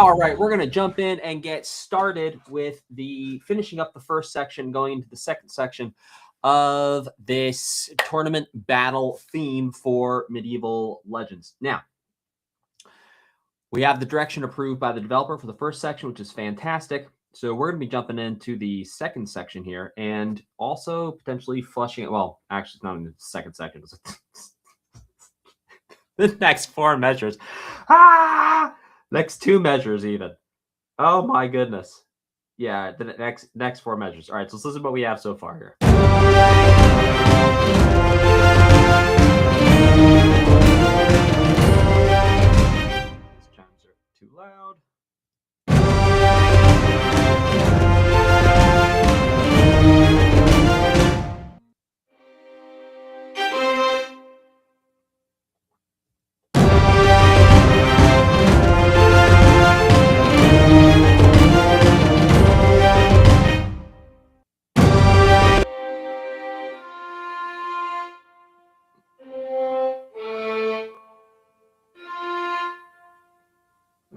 All right, we're going to jump in and get started with finishing up the first section, going into the second section of this tournament battle theme for Medieval Legends. Now, we have the direction approved by the developer for the first section, which is fantastic. So we're going to be jumping into the second section here and also potentially flushing it. Well, actually, it's not in the second section. The next 4 measures. Next 2 measures even. Oh my goodness. Yeah, the next 4 measures. All right, so let's listen to what we have so far here. These chimes are too loud.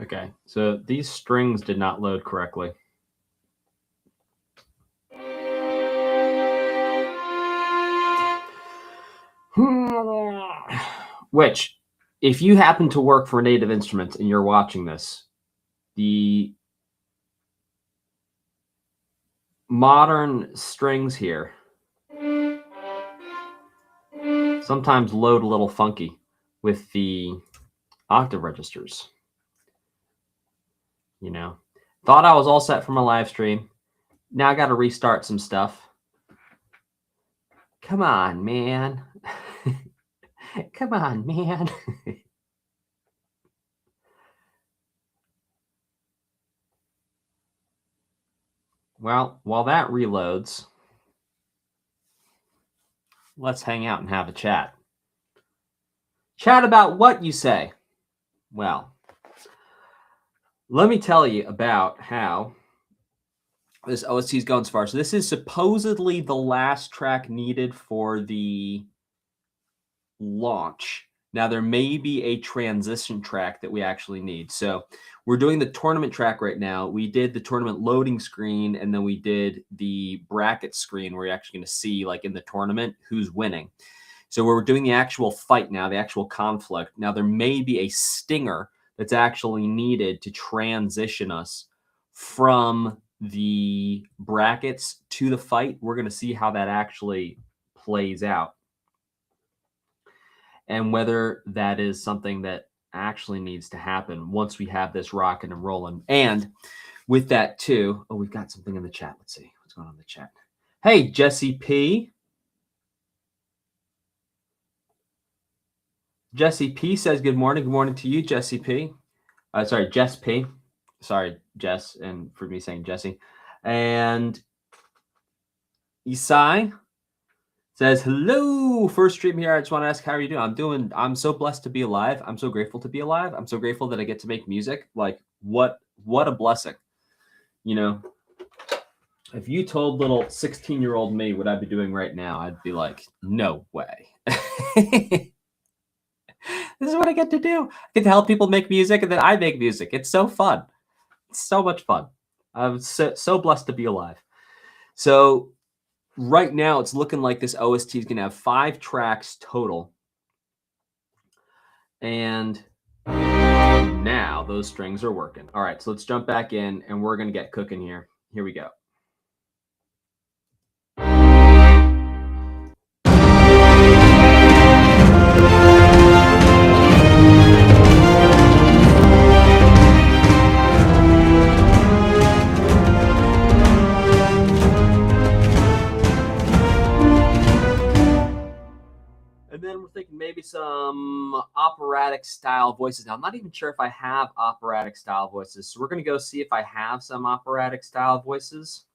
Okay, so these strings did not load correctly. Which, if you happen to work for Native Instruments and you're watching this, the modern strings here sometimes load a little funky with the octave registers. You know, thought I was all set for my live stream. Now I got to restart some stuff. Come on, man. Come on, man. Well, while that reloads, let's hang out and have a chat. Chat about what you say. Well, let me tell you about how this OST is going so far. So this is supposedly the last track needed for the launch. Now, there may be a transition track that we actually need. So we're doing the tournament track right now. We did the tournament loading screen, and then we did the bracket screen where you're actually going to see, like in the tournament, who's winning. So we're doing the actual fight now, the actual conflict. Now, there may be a stinger that's actually needed to transition us from the brackets to the fight. We're going to see how that actually plays out and whether that is something that actually needs to happen once we have this rocking and rolling. And with that too, oh, we've got something in the chat. Let's see what's going on in the chat. Hey, Jesse P. Jesse P says good morning. Good morning to you, Jesse P. Sorry, Jess P. Sorry, Jess, and for me saying Jesse. And Isai says, hello, first stream here. I just want to ask, how are you doing? I'm so blessed to be alive. I'm so grateful to be alive. I'm so grateful that I get to make music. Like, what a blessing. You know, if you told little 16-year-old me what I'd be doing right now, I'd be like, no way. This is what I get to do. I get to help people make music, and then I make music. It's so fun. It's so much fun. I'm so blessed to be alive. So right now, it's looking like this OST is going to have 5 tracks total. And now those strings are working. All right, so let's jump back in, and we're going to get cooking here. Here we go. And then we're thinking maybe some operatic style voices. Now, I'm not even sure if I have operatic style voices. So we're going to go see if I have some operatic style voices.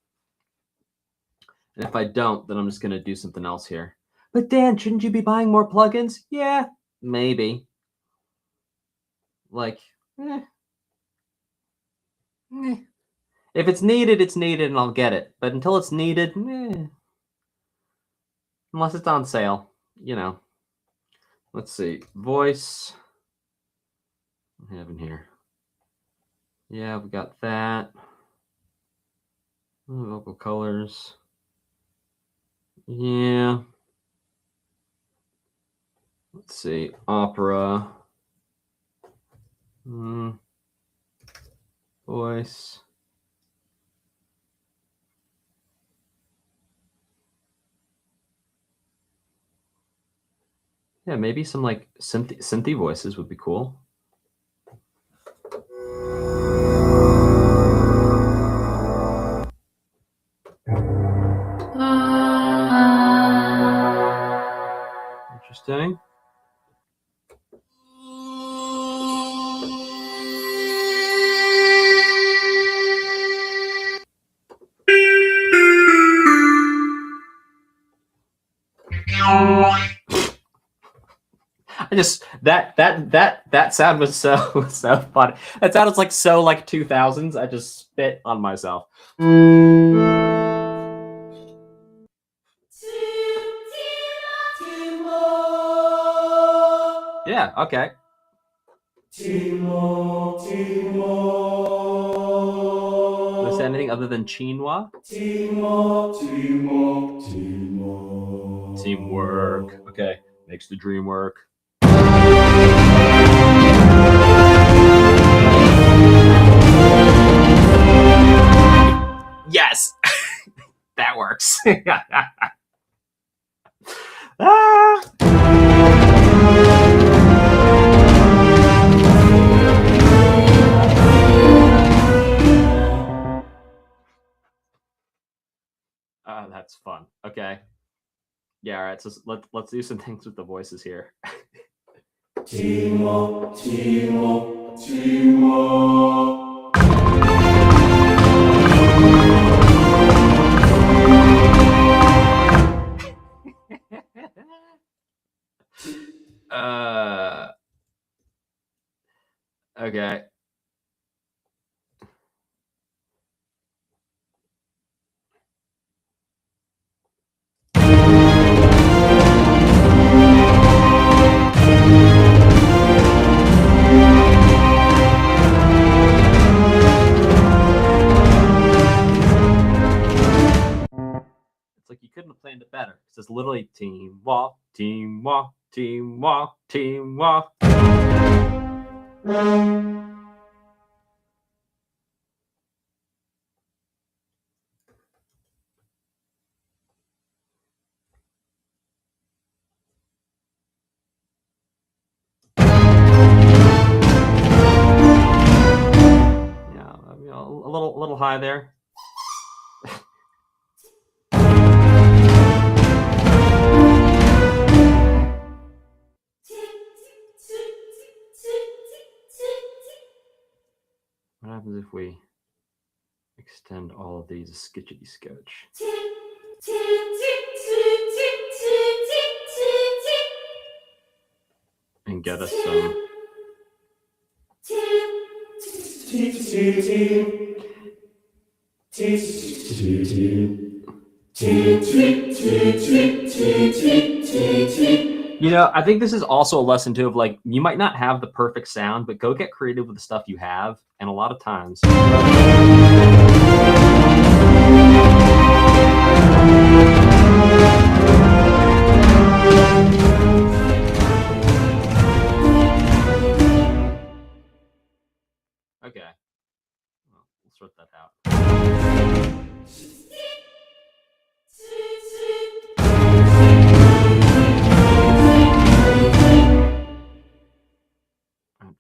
And if I don't, then I'm just going to do something else here. But Dan, shouldn't you be buying more plugins? Yeah, maybe. Like, if it's needed, it's needed, and I'll get it. But until it's needed, unless it's on sale, you know. Let's see. Voice. What do I have in here? Yeah, we got that. Vocal colors. Yeah. Let's see. Opera. Voice. Yeah, maybe some like synthy voices would be cool. Interesting. I just that sound was so so funny. That sound was like so like 2000s. I just spit on myself. Yeah. Okay. Did I say anything other than chinois? Teamwork. Okay. Makes the dream work. Yes. That works. That's fun. Okay. Yeah, all right. So let's do some things with the voices here. Timo, Timo, Timo. Okay. It's like you couldn't have planned it better. It's just literally team walk, team walk, team walk, team walk. Yeah, you know, a little high there. What happens if we extend all of these skitchity sketch? And get us some. You know, I think this is also a lesson too of like, you might not have the perfect sound, but go get creative with the stuff you have. And a lot of times. Okay. Well, we'll sort that out.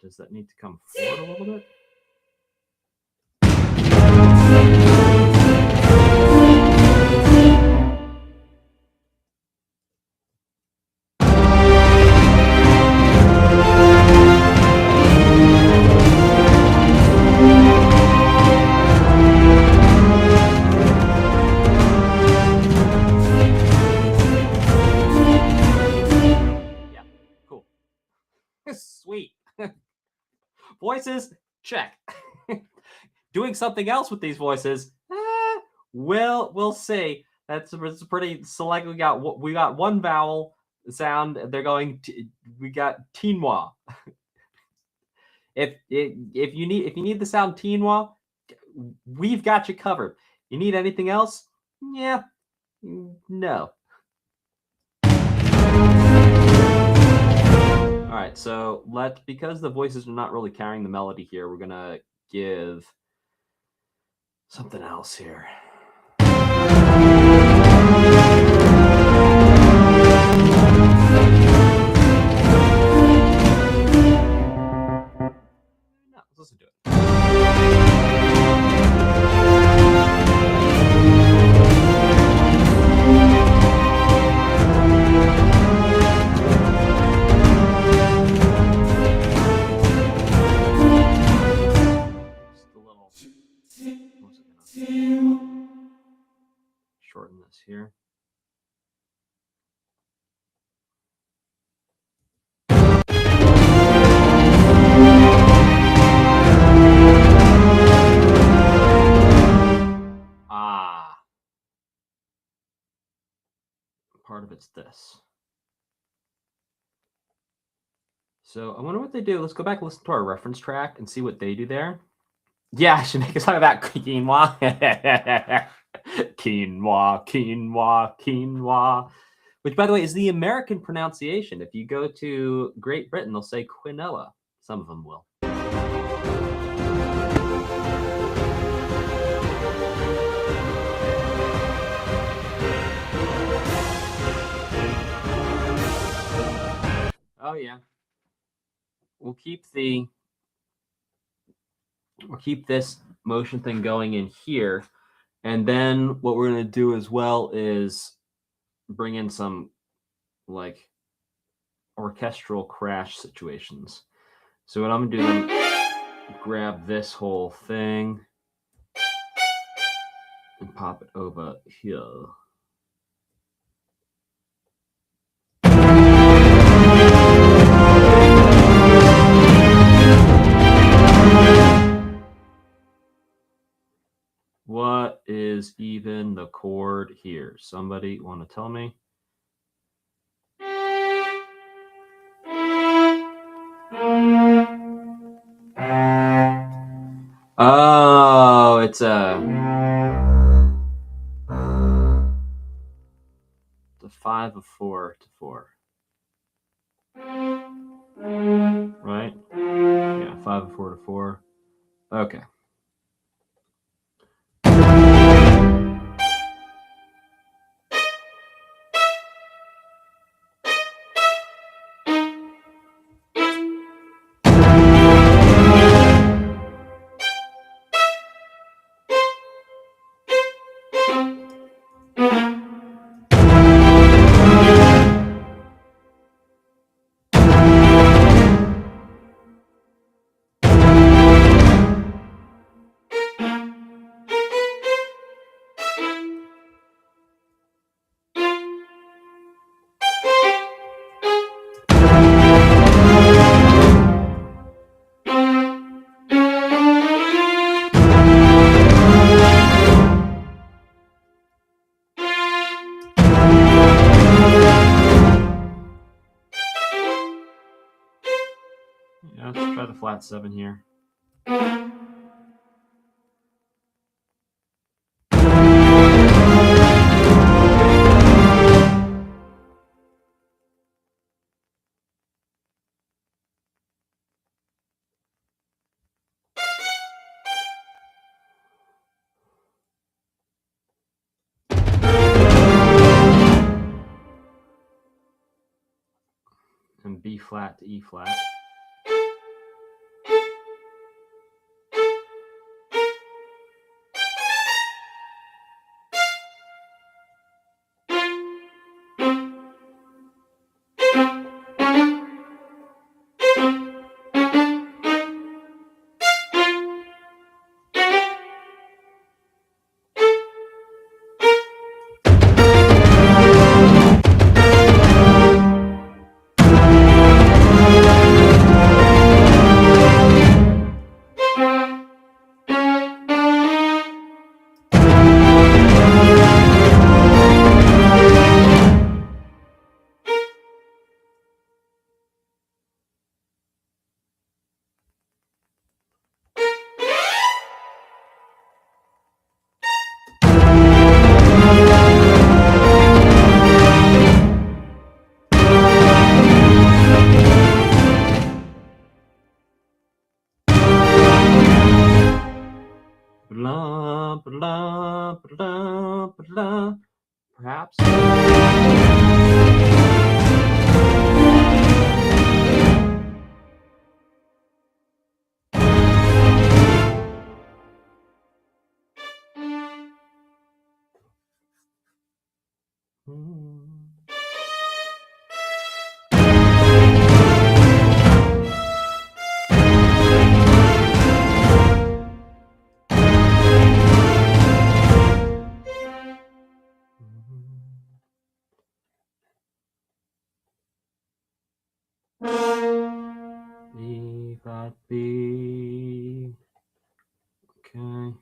Does that need to come forward a little bit? Yeah, cool. Sweet. Voices, check. Doing something else with these voices, we'll see. That's pretty select. We got one vowel sound. They're going. We got tinois. if you need the sound quinoa, we've got you covered. You need anything else? Yeah, no. All right, so because the voices are not really carrying the melody here, we're gonna give something else here. No, let's listen to it. Just a little. Shorten this here. Part of it's this. So I wonder what they do. Let's go back and listen to our reference track and see what they do there. Yeah, I should make a song about quinoa. Quinoa, quinoa, quinoa. Which, by the way, is the American pronunciation. If you go to Great Britain, they'll say quinoa. Some of them will. Oh yeah. We'll keep this motion thing going in here, and then what we're going to do as well is bring in some like orchestral crash situations. So what I'm going to do is grab this whole thing and pop it over here. What is even the chord here? Somebody want to tell me? Oh, it's a 5 of 4 to 4. Right? Yeah, 5 of 4 to 4. Okay. Yeah, let's try the flat 7 here. And B flat to E flat. Perhaps. B flat B. Okay.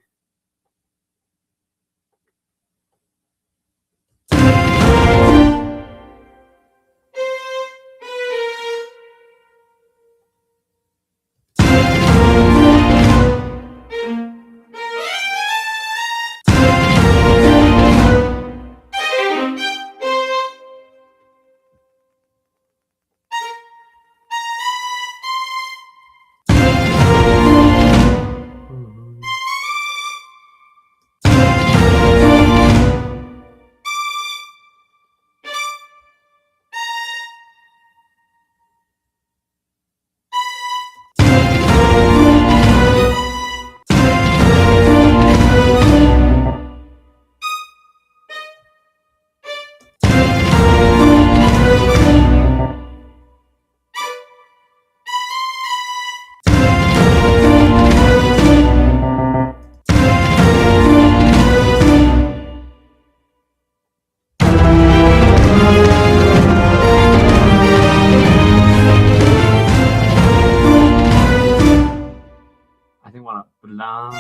I think I want a blah,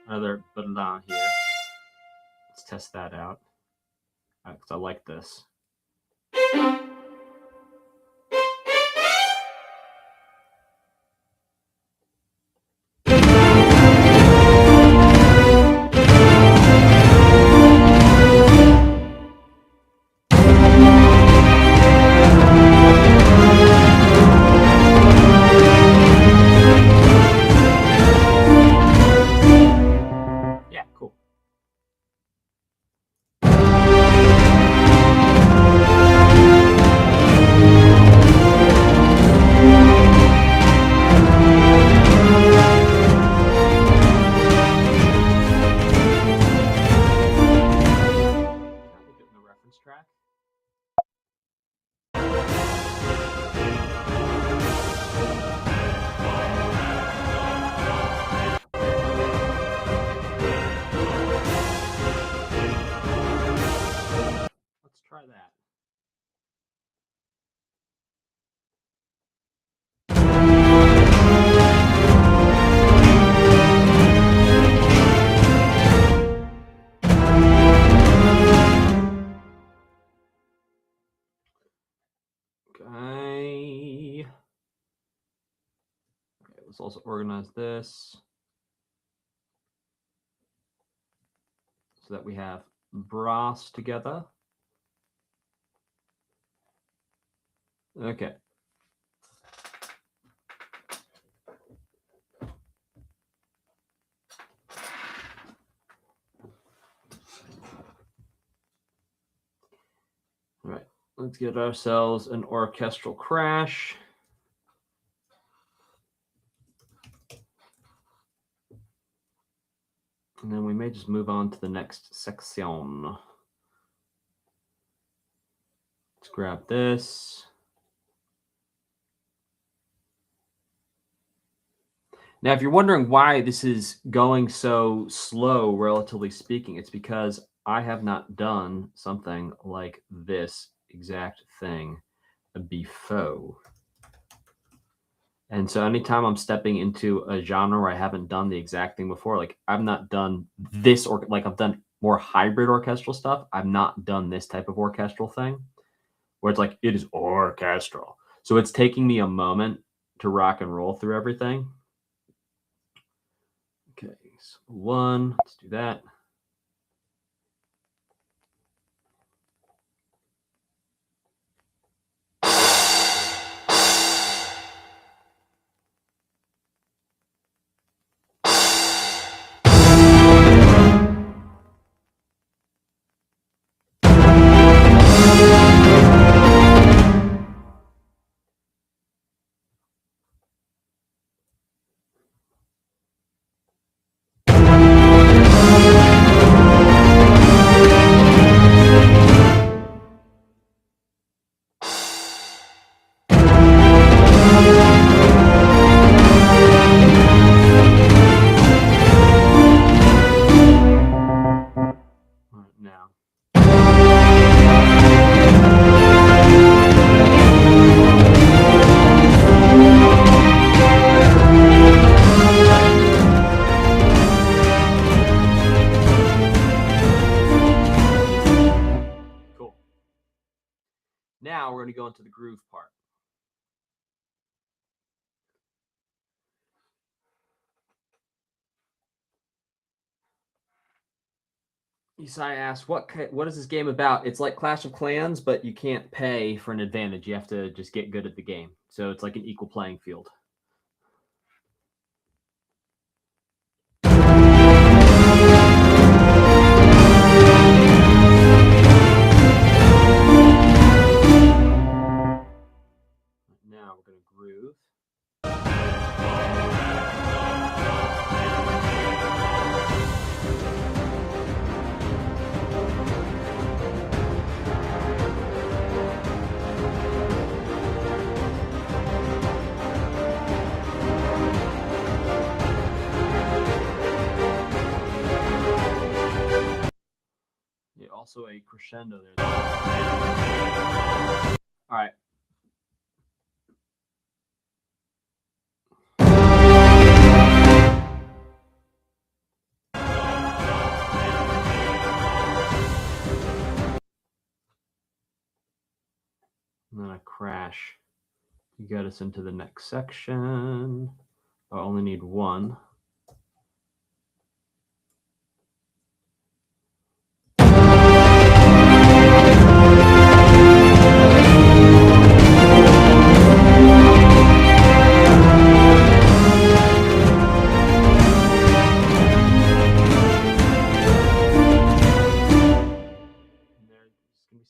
another blah here. Let's test that out because I like this. Yeah, cool. Getting the reference track. Let's try that. Okay. Let's also organize this so that we have brass together. Okay. All right, let's get ourselves an orchestral crash. And then we may just move on to the next section. Let's grab this. Now, if you're wondering why this is going so slow, relatively speaking, it's because I have not done something like this exact thing before. And so anytime I'm stepping into a genre where I haven't done the exact thing before, like I've not done this, or like I've done more hybrid orchestral stuff. I've not done this type of orchestral thing where it's like, it is orchestral. So it's taking me a moment to rock and roll through everything. Okay, so one, let's do that. we're going to go into the groove part. Isai asks, what is this game about? It's like Clash of Clans, but you can't pay for an advantage. You have to just get good at the game. So it's like an equal playing field. Now we're going to groove. Yeah, also a crescendo there. All right. And then a crash. You get us into the next section. I only need one.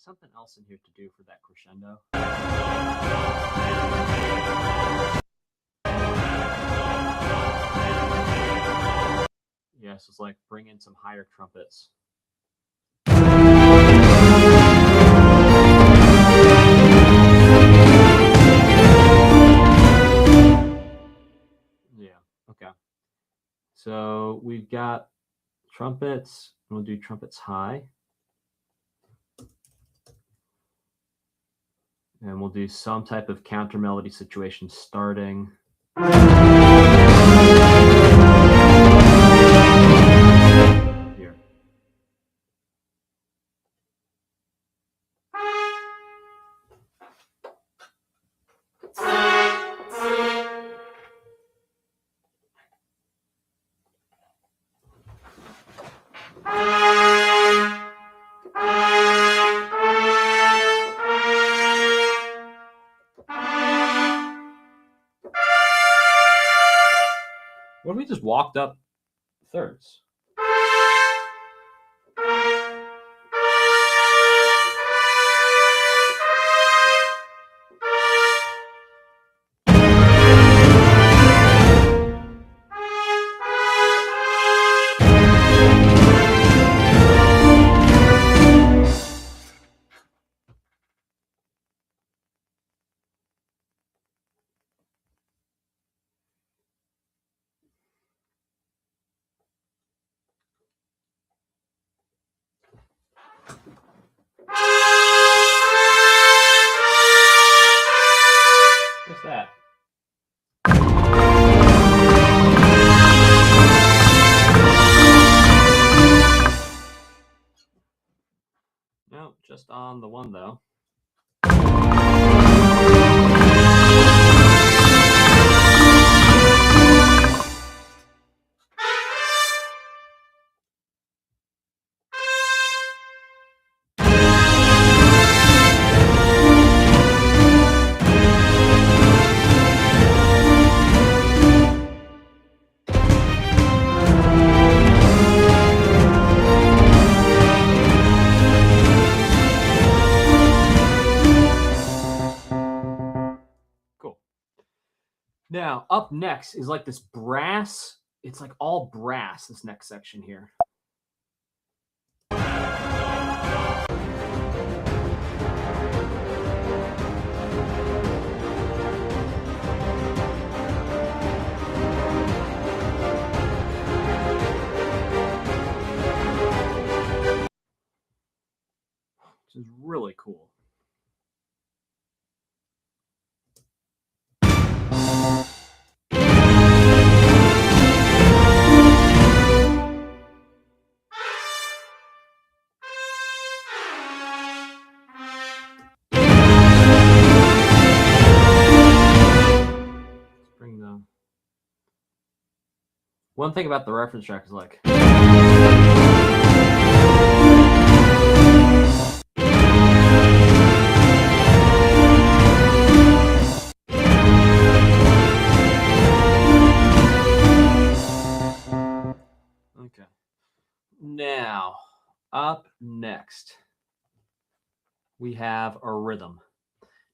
Something else in here to do for that crescendo. Yes, it's like bring in some higher trumpets. Yeah, okay. So we've got trumpets. We'll do trumpets high. And we'll do some type of counter melody situation starting. Here. What if we just walked up thirds? What's that? No, just on the one though. Now, up next is like this brass. It's like all brass, this next section here. Which is really cool. One thing about the reference track is like. Okay. Now, up next, we have a rhythm.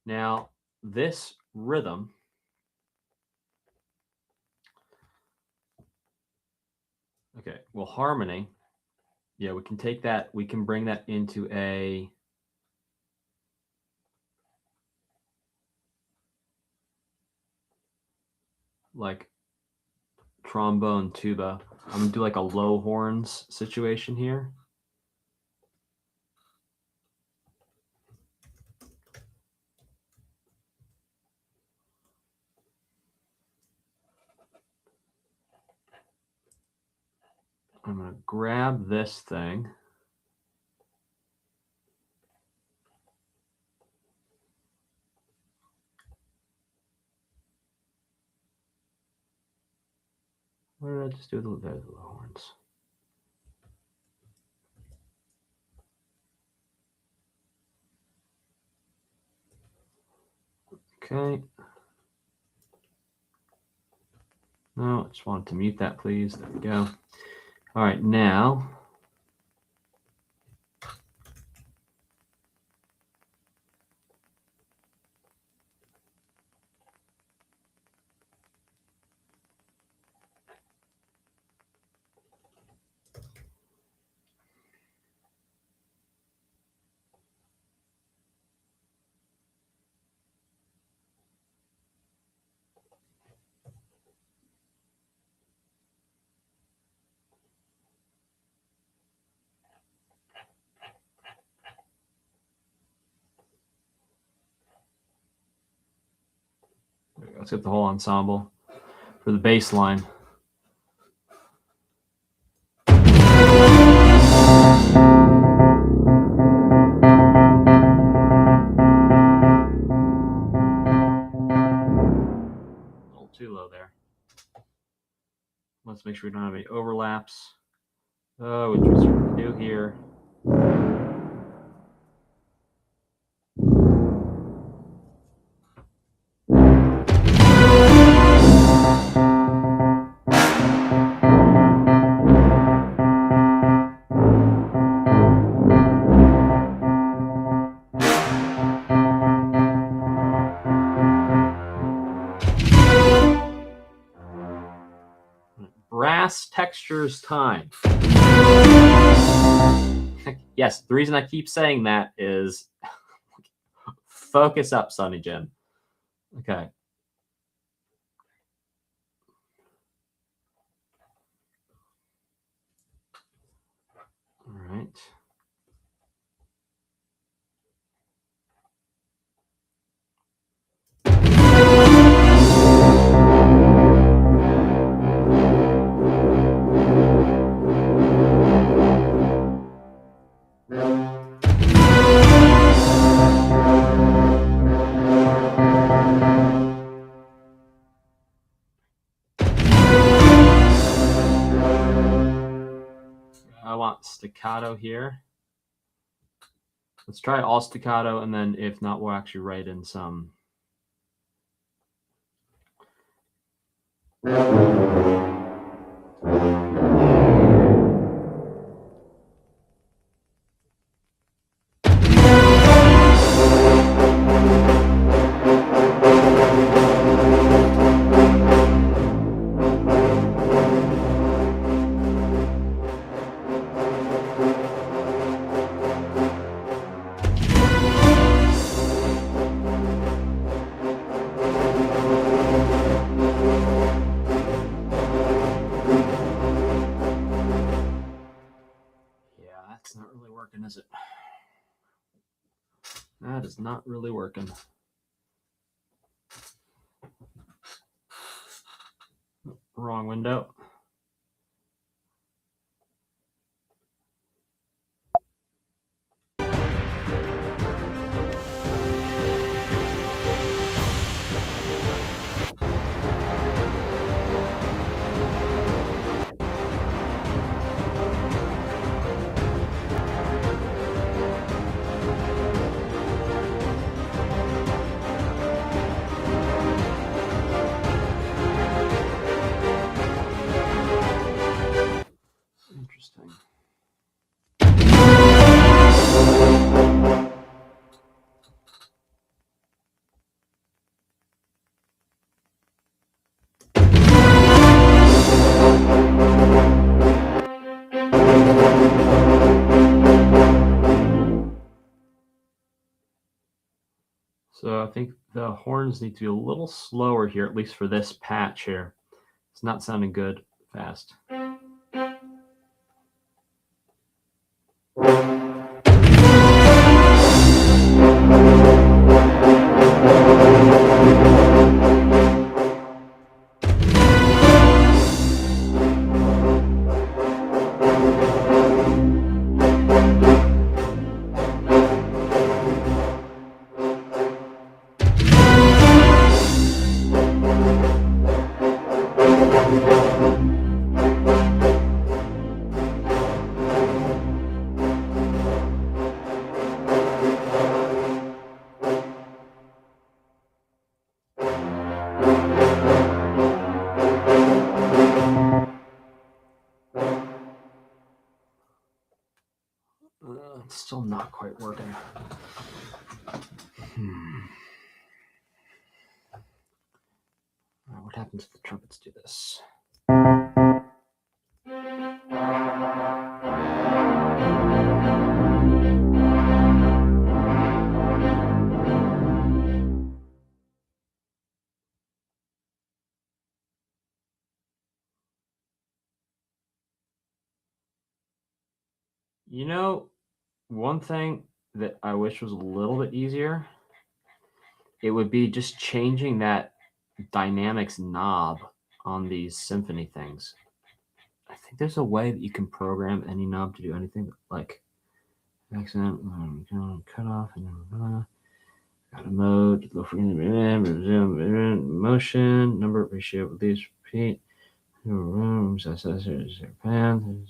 Now, this rhythm okay, well, harmony, yeah, we can take that, we can bring that into a like trombone tuba. I'm gonna do like a low horns situation here. I'm gonna grab this thing. What did I just do with a little bit of the low horns? Okay. No, I just wanted to mute that, please. There we go. All right, now. Let's get the whole ensemble for the bass line. A little too low there. Let's make sure we don't have any overlaps, which we certainly do here. Brass textures time. Yes, the reason I keep saying that is focus up, Sonny Jim. Okay. All right. I want staccato here. Let's try all staccato, and then if not, we'll actually write in some. That's not really working, is it? That is not really working. Wrong window. thing. So I think the horns need to be a little slower here, at least for this patch here. It's not sounding good fast. It's still not quite working. What happens if the trumpets do this? You know, one thing that I wish was a little bit easier, it would be just changing that dynamics knob on these symphony things. I think there's a way that you can program any knob to do anything, like accent, cut off, got a mode, low frequency, resume, motion, number, ratio, release, repeat, rooms, pan.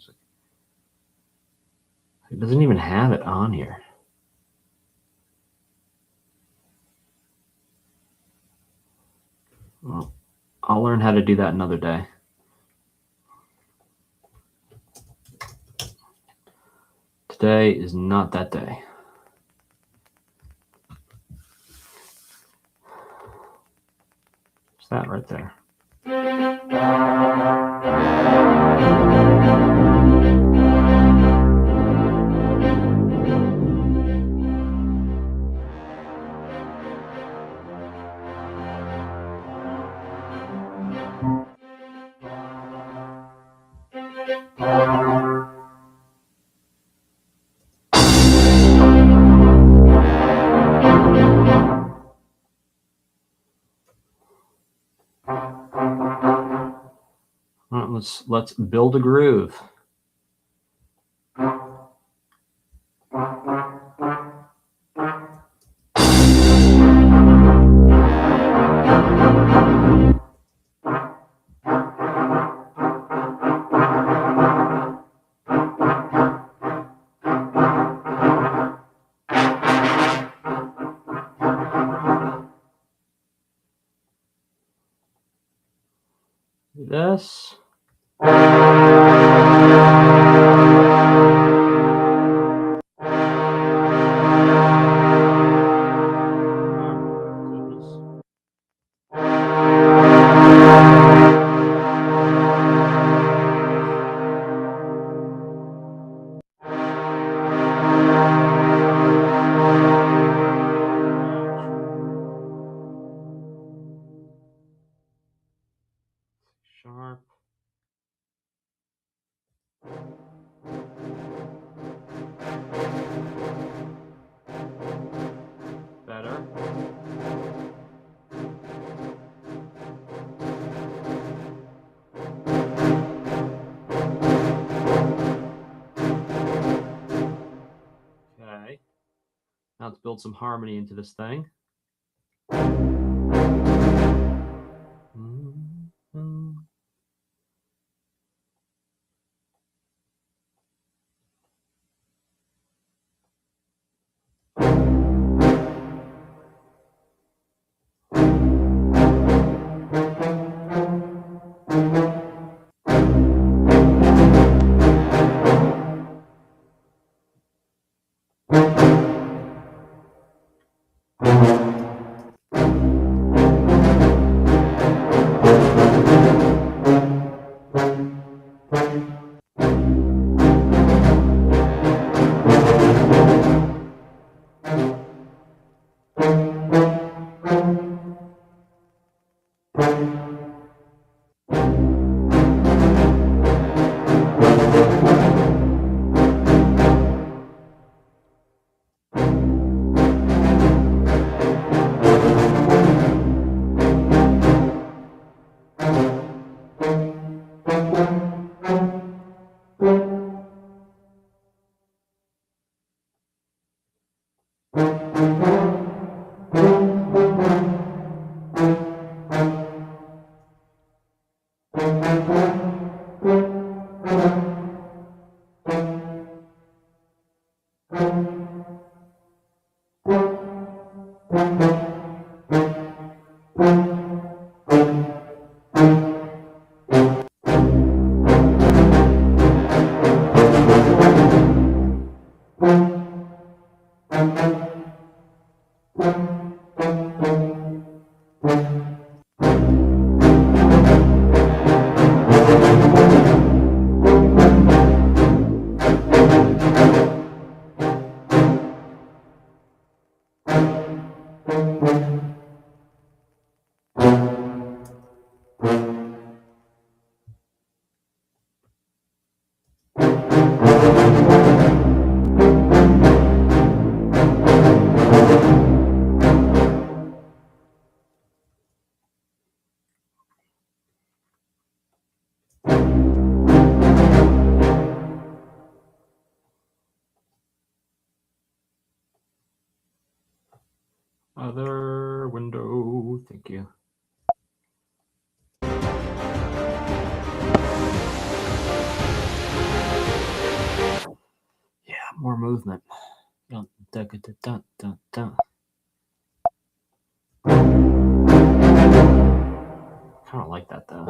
It doesn't even have it on here. Well, I'll learn how to do that another day. Today is not that day. It's that right there. Let's build a groove. This. Sharp. Better. Okay. Now let's build some harmony into this thing. Other window, thank you. Yeah, more movement. Dun, dun, dun, dun, dun, dun. I don't like that though.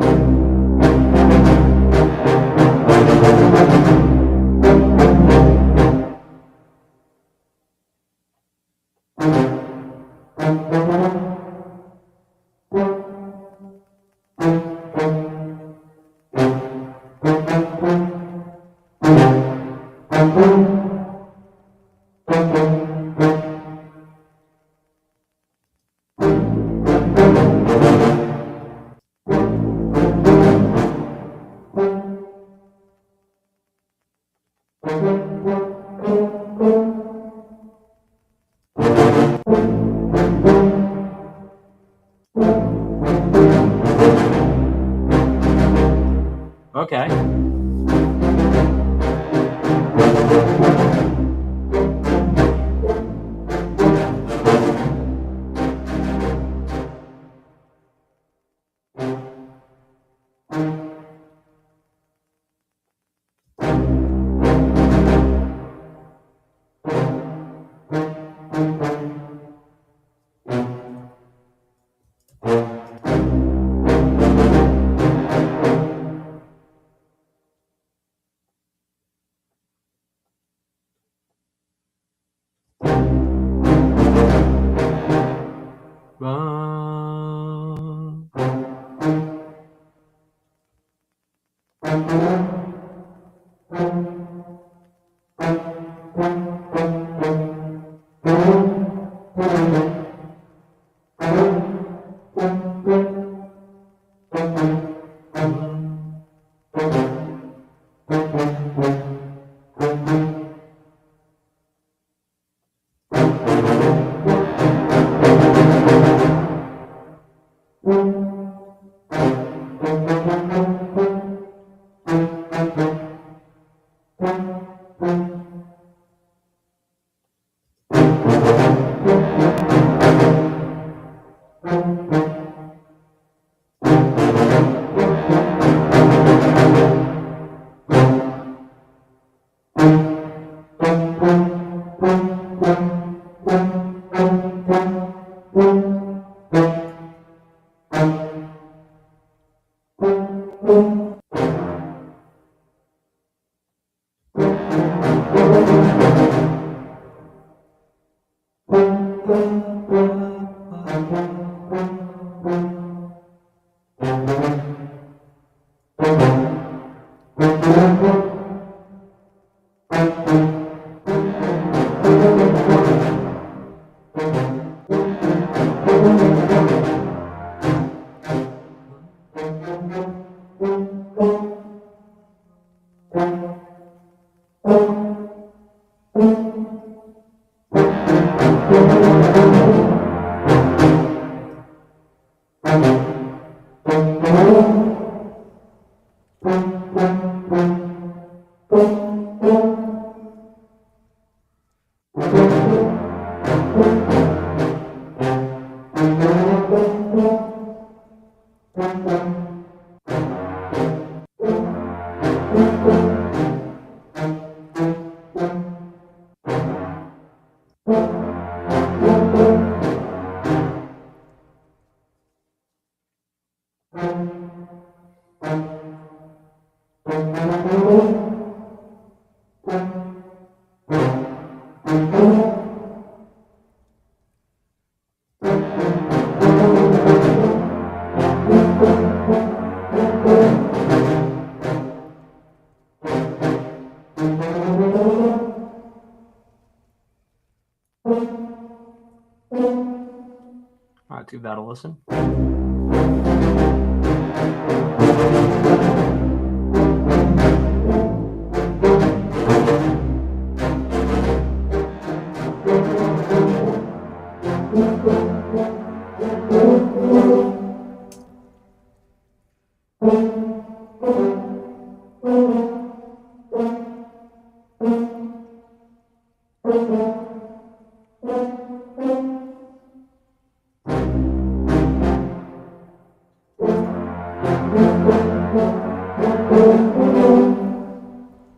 Okay. All right, give that a listen.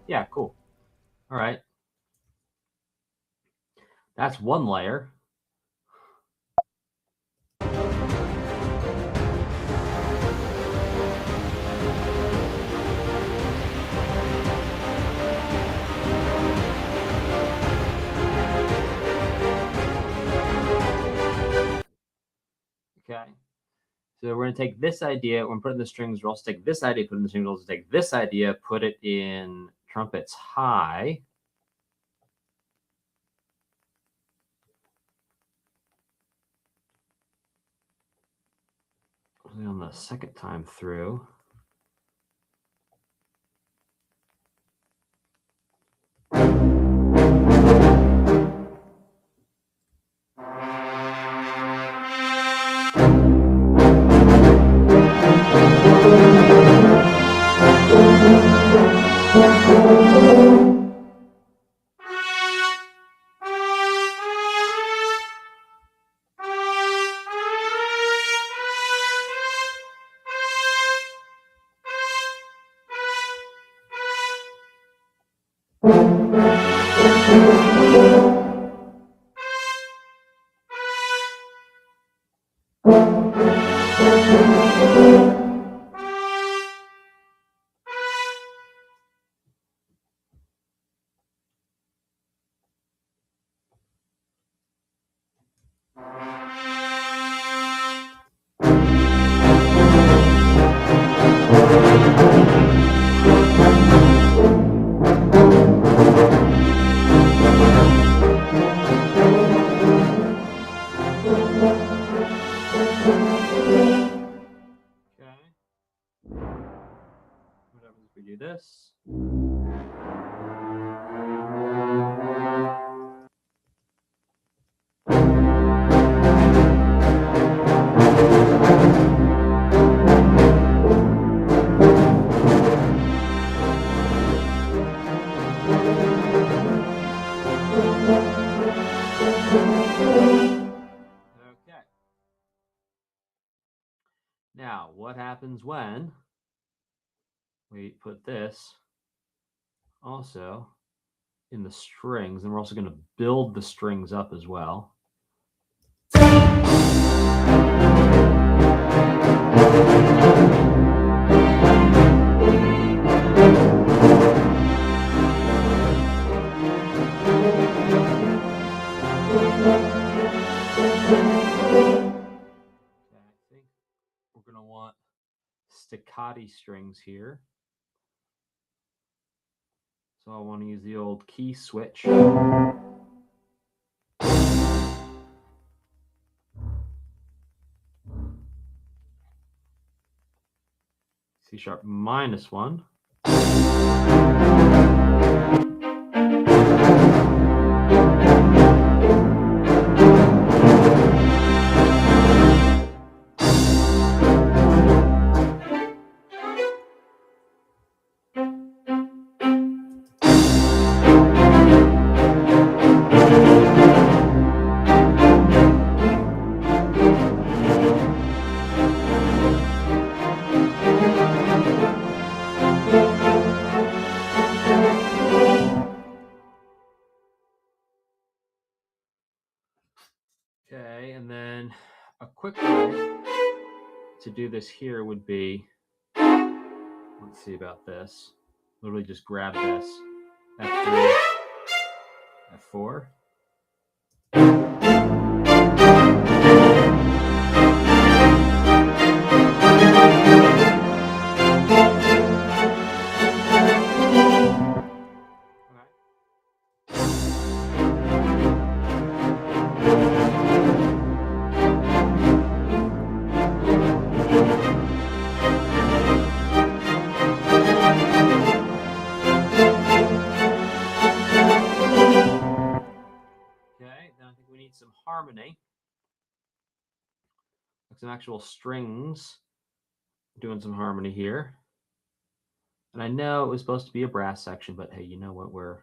Yeah, cool. All right. That's one layer. Okay. So we're going to take this idea, we're going to put it in the strings. We'll also take this idea, put it in the strings. We'll also take this idea, put it in trumpets high. On the second time through. What happens if we do this? Okay. Now, what happens when we put this also in the strings? And we're also going to build the strings up as well. We're going to want staccato strings here. So I want to use the old key switch. C sharp -1. Okay, and then a quick way to do this here would be, let's see about this. Literally just grab this, F3, F4. Okay, then I think we need some harmony, like some actual strings doing some harmony here. And I know it was supposed to be a brass section, but hey, you know what? We're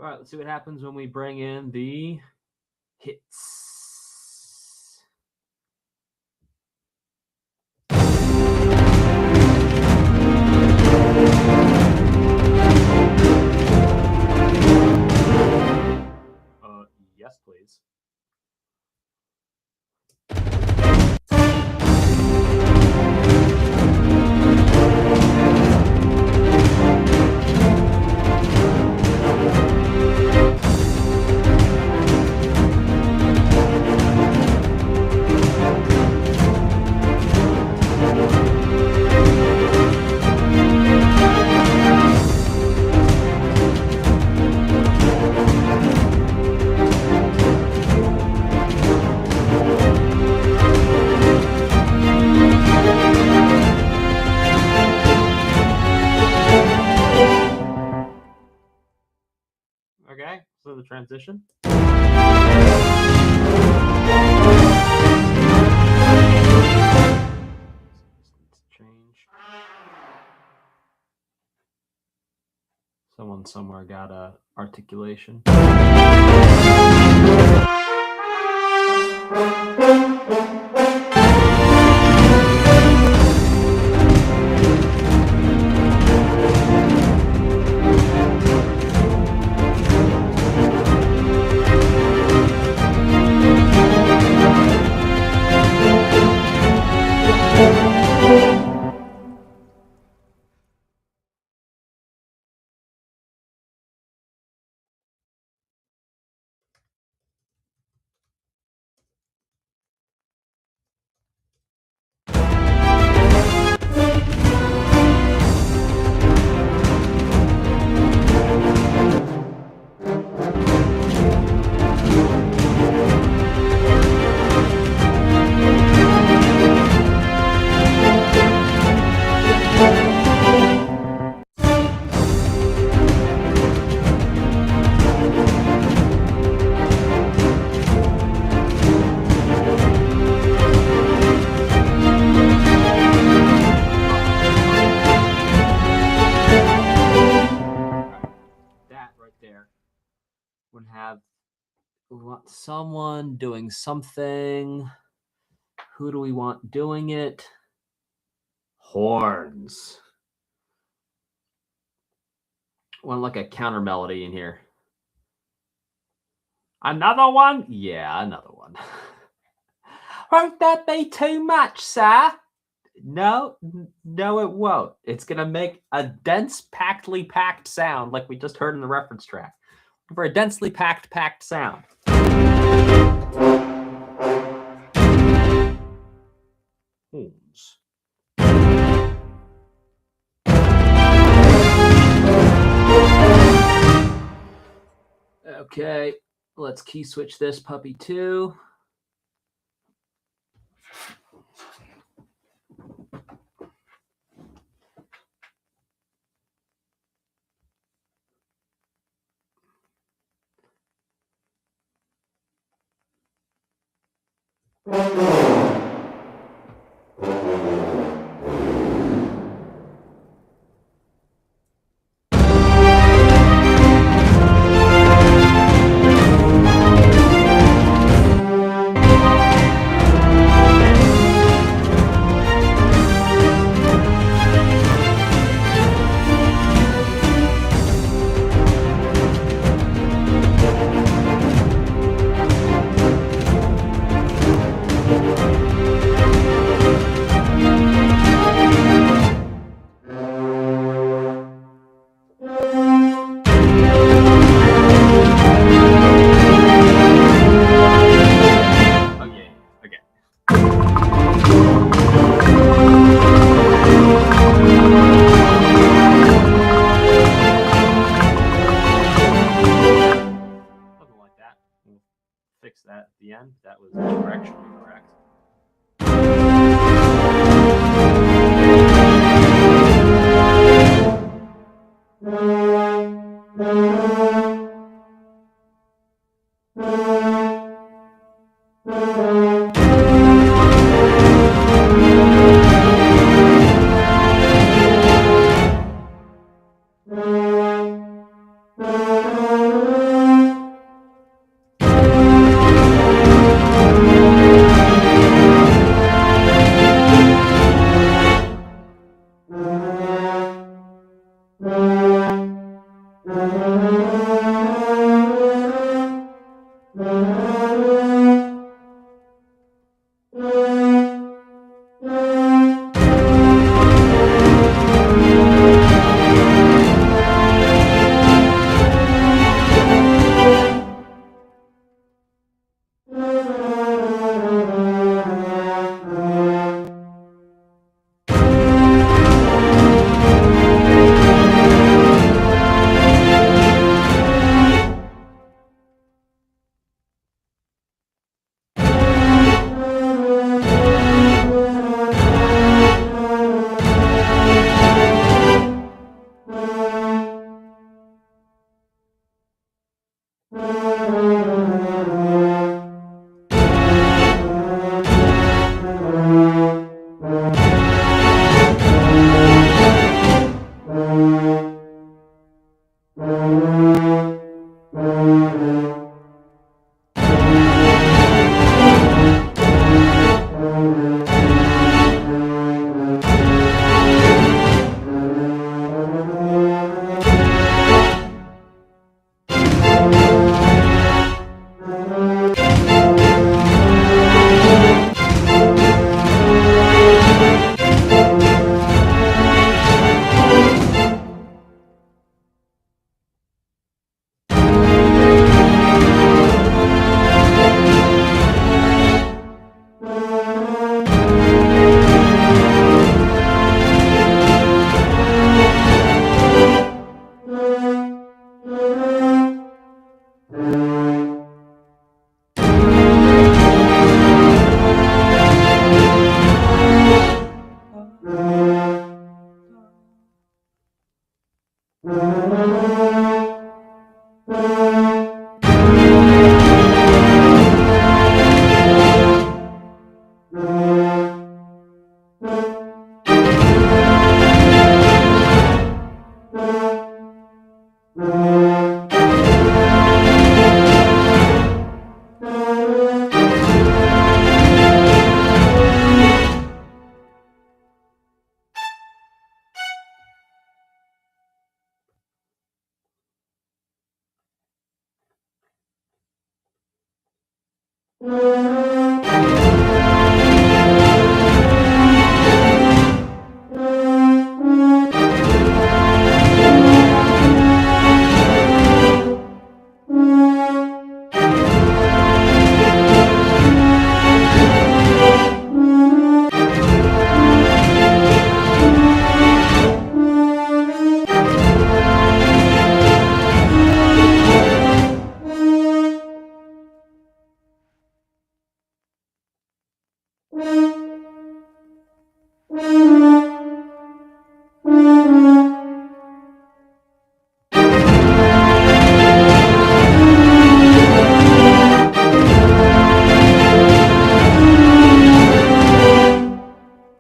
all right. Let's see what happens when we bring in the hits. Yes, please. Okay, so the transition. Change. Someone somewhere got a articulation. We want someone doing something. Who do we want doing it? Horns. Want like a counter melody in here. Another one? Yeah, another one. Won't that be too much, sir? No, it won't. It's going to make a dense, packedly packed sound like we just heard in the reference track. For a densely packed sound. Horns. Okay, let's key switch this puppy too.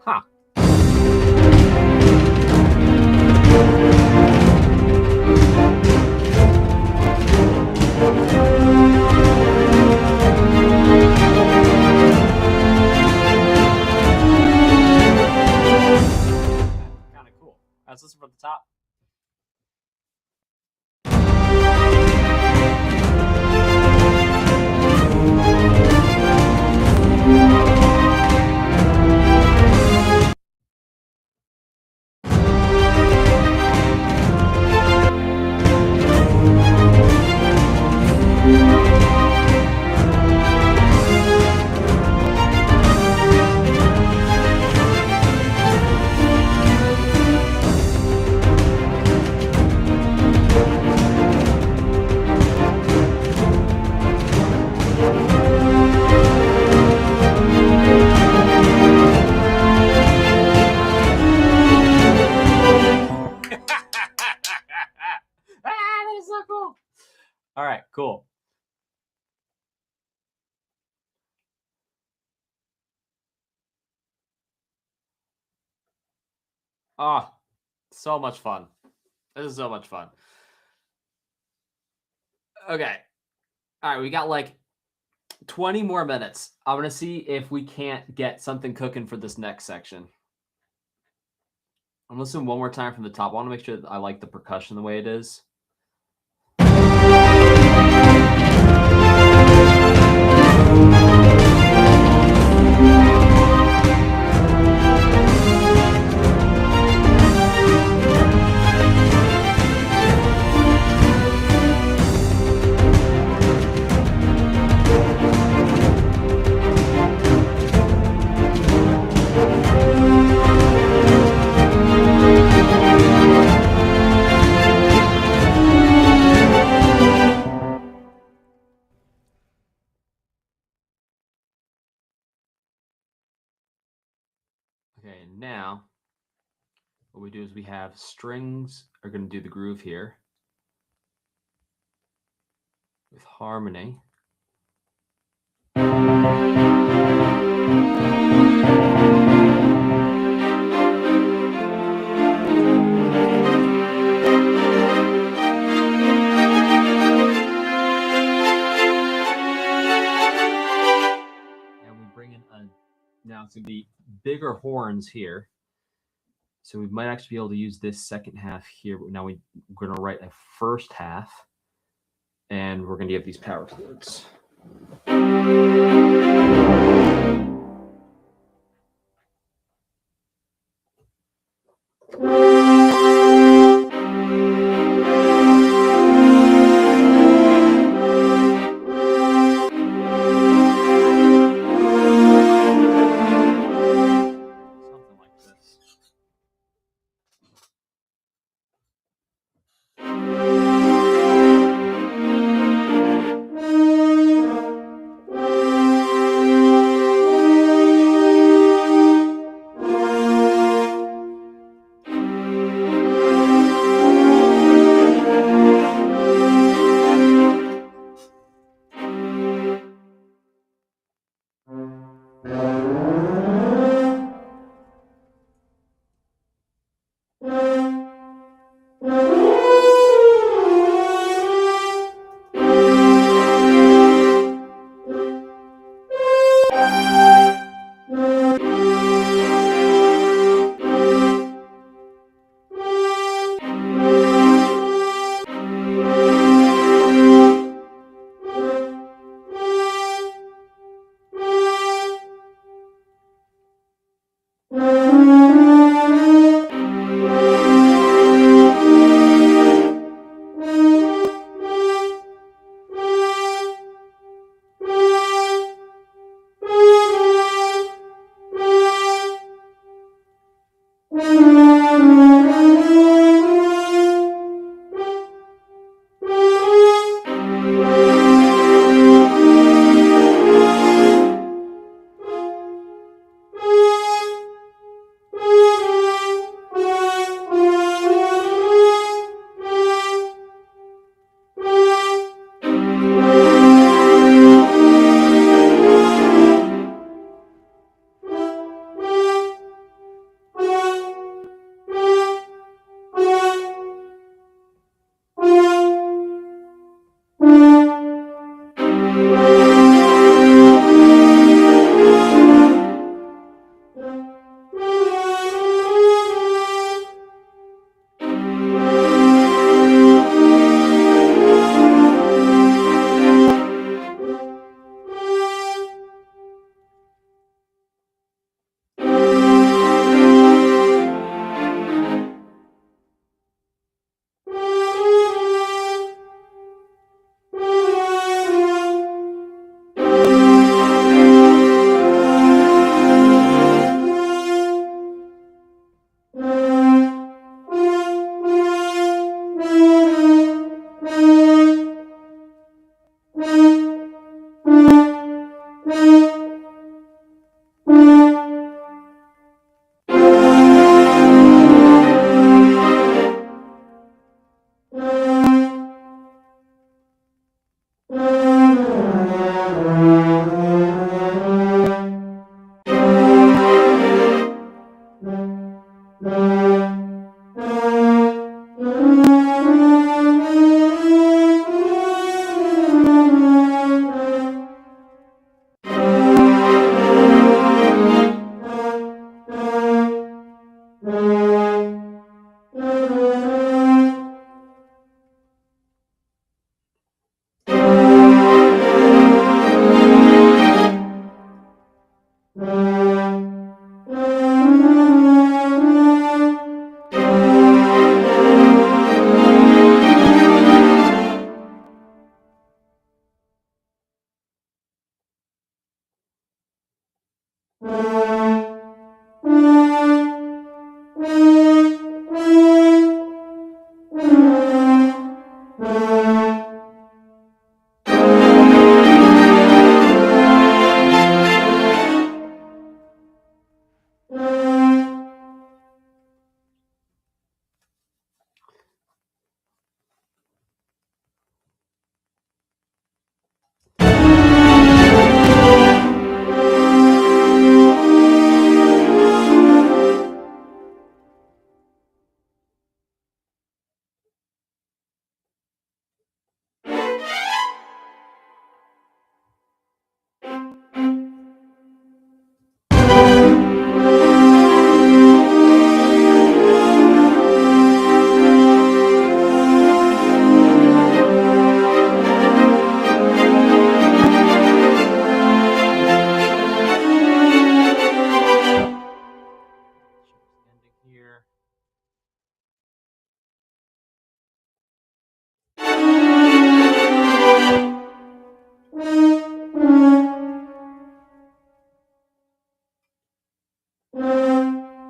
Huh. Kind of cool. Let's listen from the top. That is so cool. All right, cool. Oh, so much fun. This is so much fun. Okay. All right, we got like 20 more minutes. I'm going to see if we can't get something cooking for this next section. I'm listening one more time from the top. I want to make sure that I like the percussion the way it is. Okay, now what we do is we have strings are going to do the groove here with harmony. And we bring in now it's going to be bigger horns here. So we might actually be able to use this second half here. But now we're going to write a first half, and we're going to get these power chords.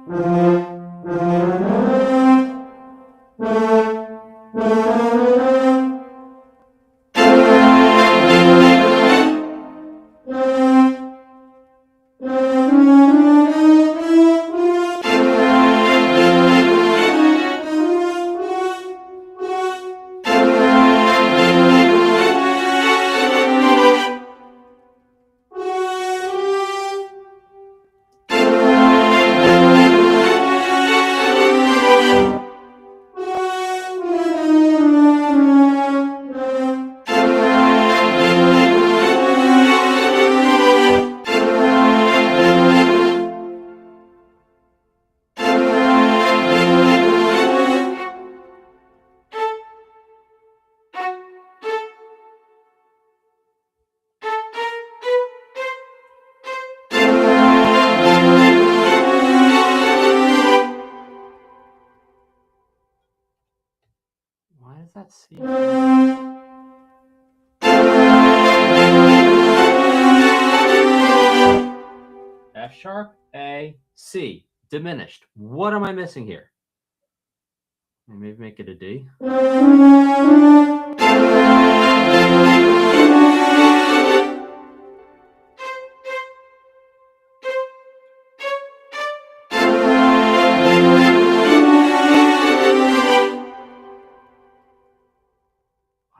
Why does that C? F sharp, A, C. Diminished. What am I missing here? Maybe make it a D. Why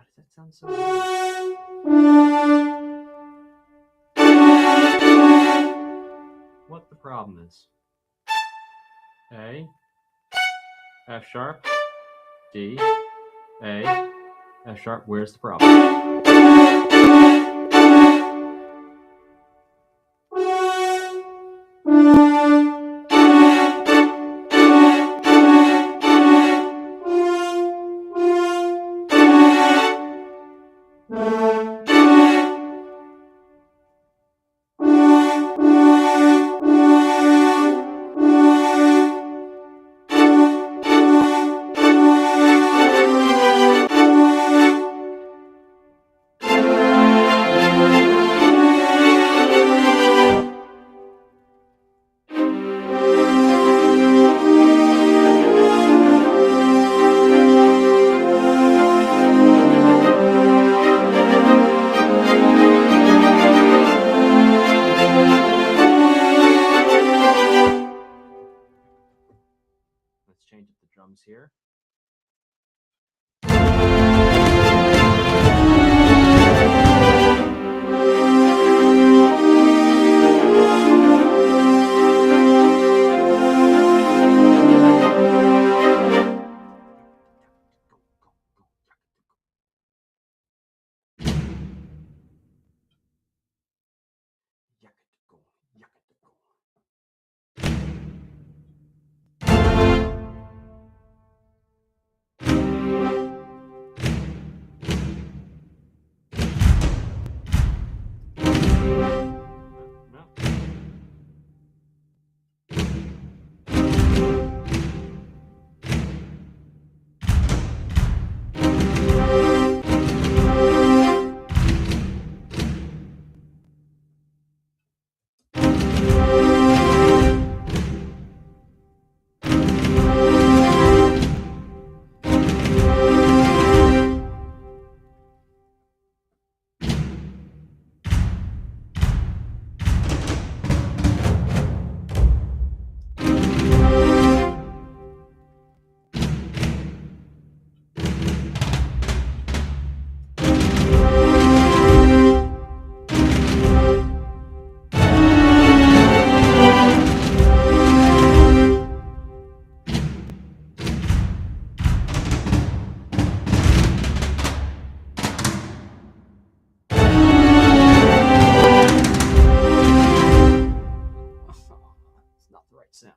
does that sound so weird? What the problem is? A, F sharp, D, A, F sharp. Where's the problem? Let's change up the drums here. Sound.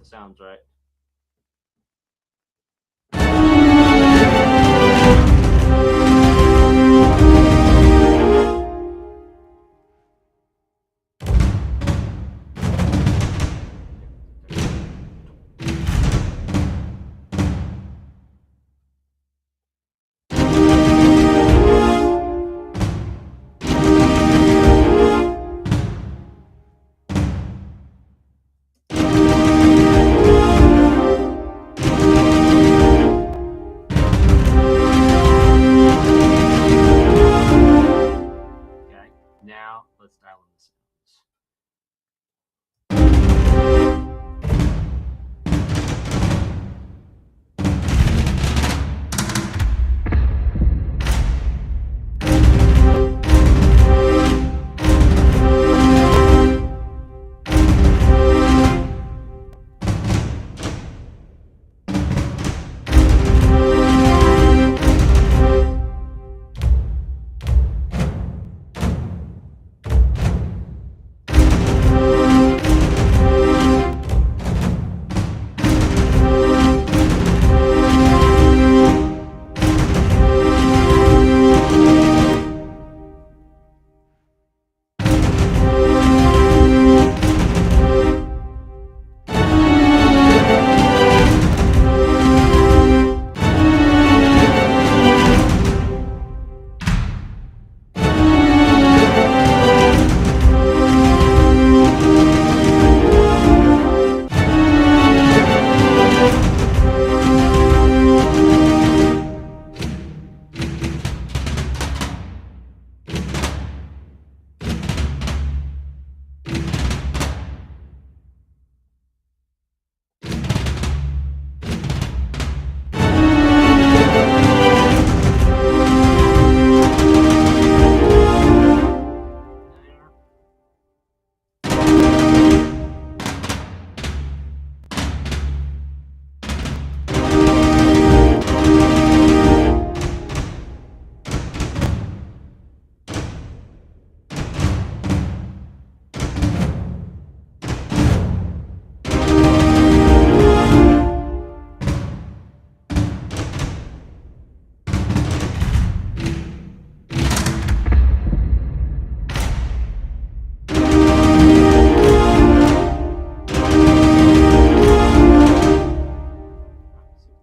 sounds right. Now let's dial in the sounds.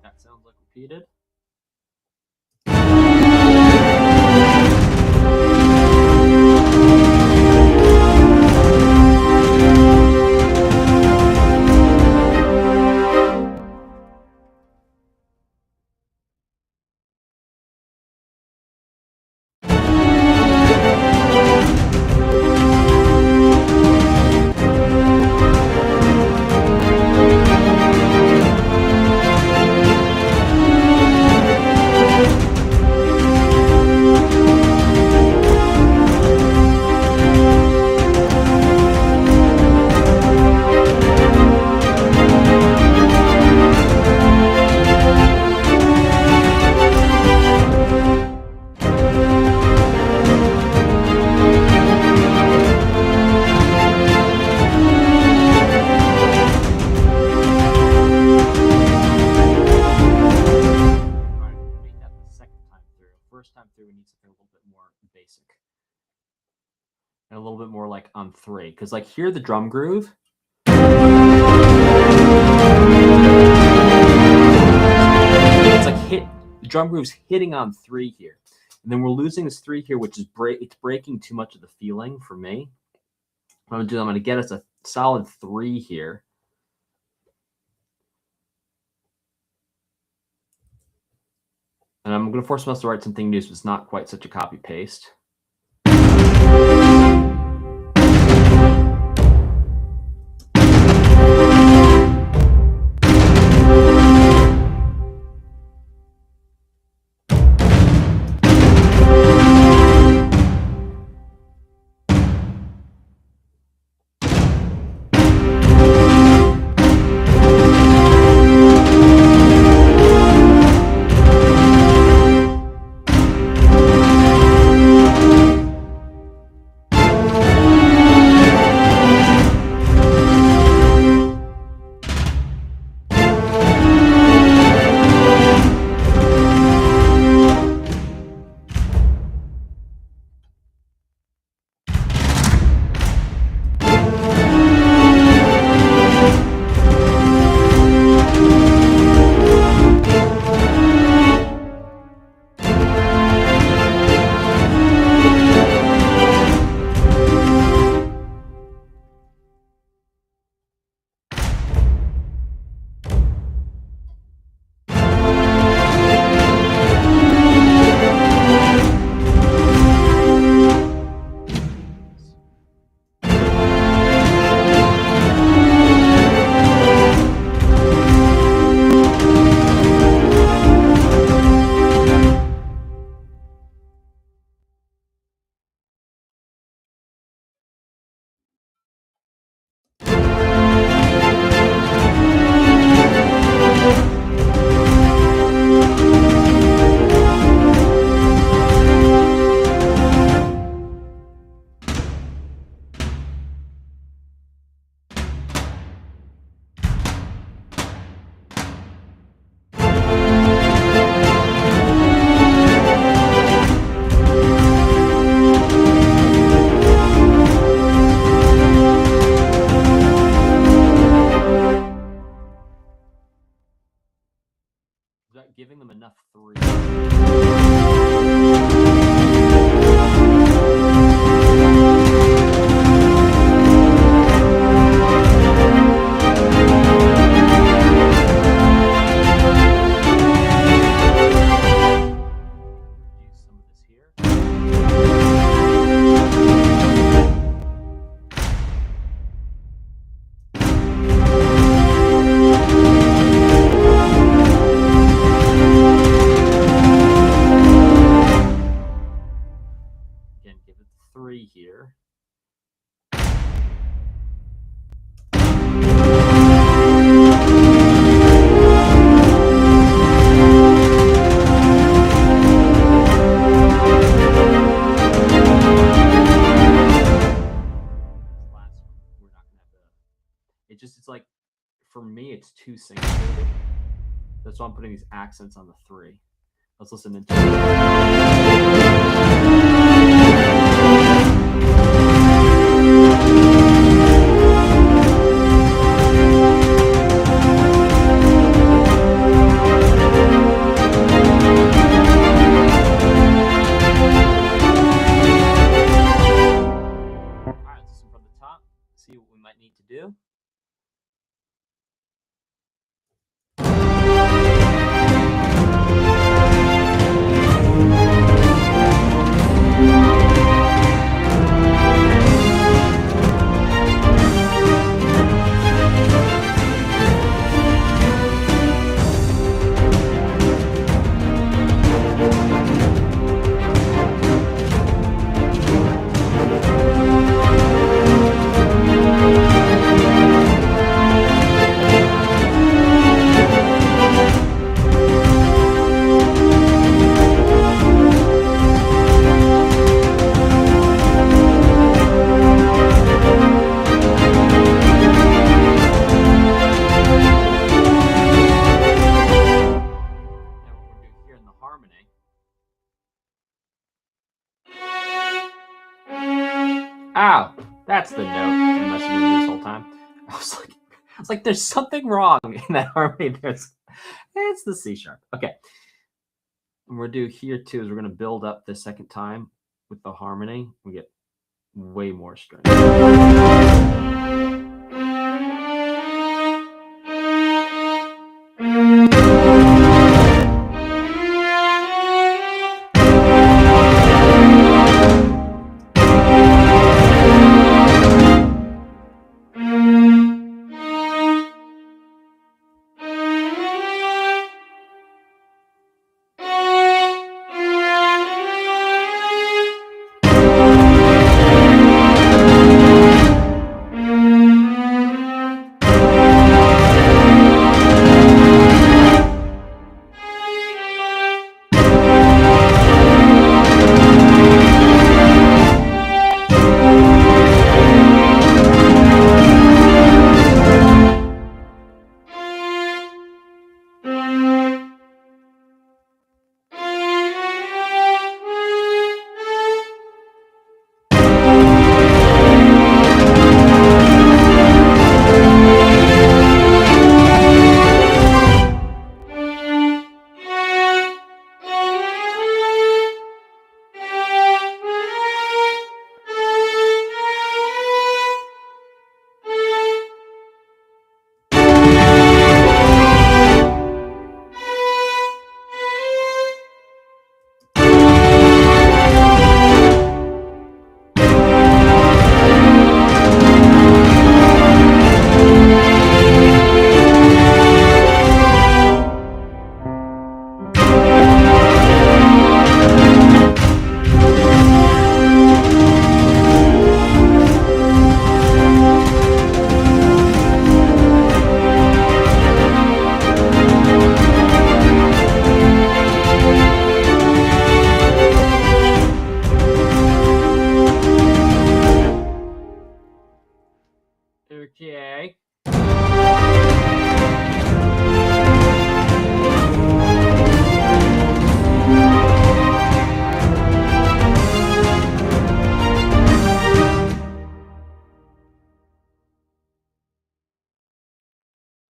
That sounds like repeated. First time through, we need something a little bit more basic and a little bit more like on 3, because like here the drum groove, it's like the drum groove's hitting on 3 here, and then we're losing this 3 here, which is it's breaking too much of the feeling for me. What I'm going to get us a solid 3 here. And I'm going to force myself to write something new so it's not quite such a copy paste. 3 here. It's like, for me, it's too syncopated. That's why I'm putting these accents on the 3. Let's listen into All right, let's listen from the top, see what we might need to do. Ow, that's the note I'm messing with this whole time. I was like, there's something wrong in that harmony. It's the C sharp. Okay. And we're gonna do here too is we're gonna build up the second time with the harmony. We get way more strength. Okay.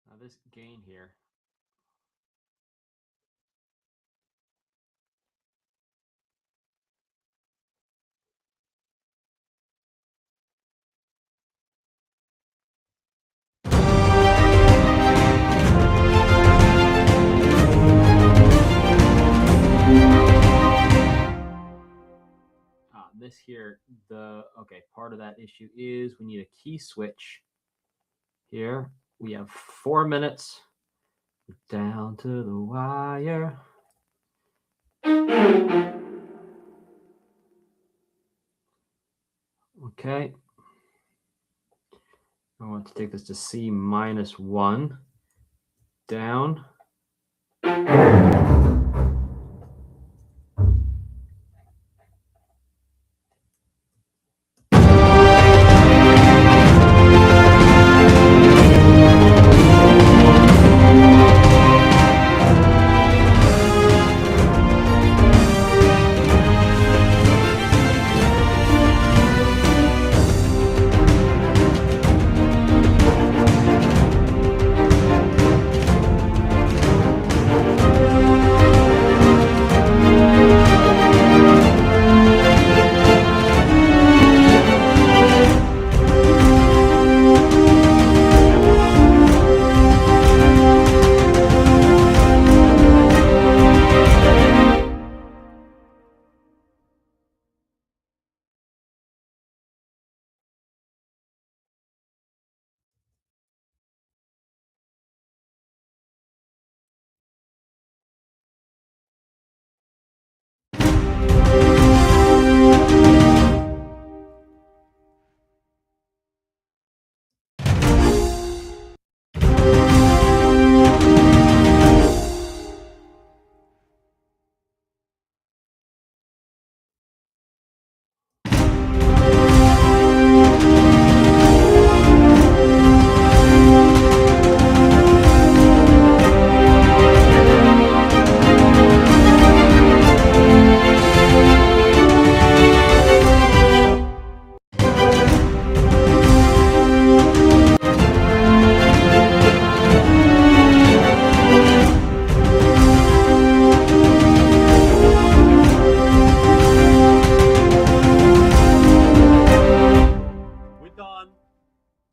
Now this gain here. This here, part of that issue is we need a key switch here. We have 4 minutes down to the wire. Okay. I want to take this to C minus 1. Down.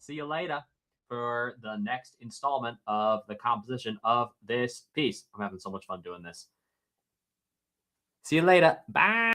See you later for the next installment of the composition of this piece. I'm having so much fun doing this. See you later. Bye.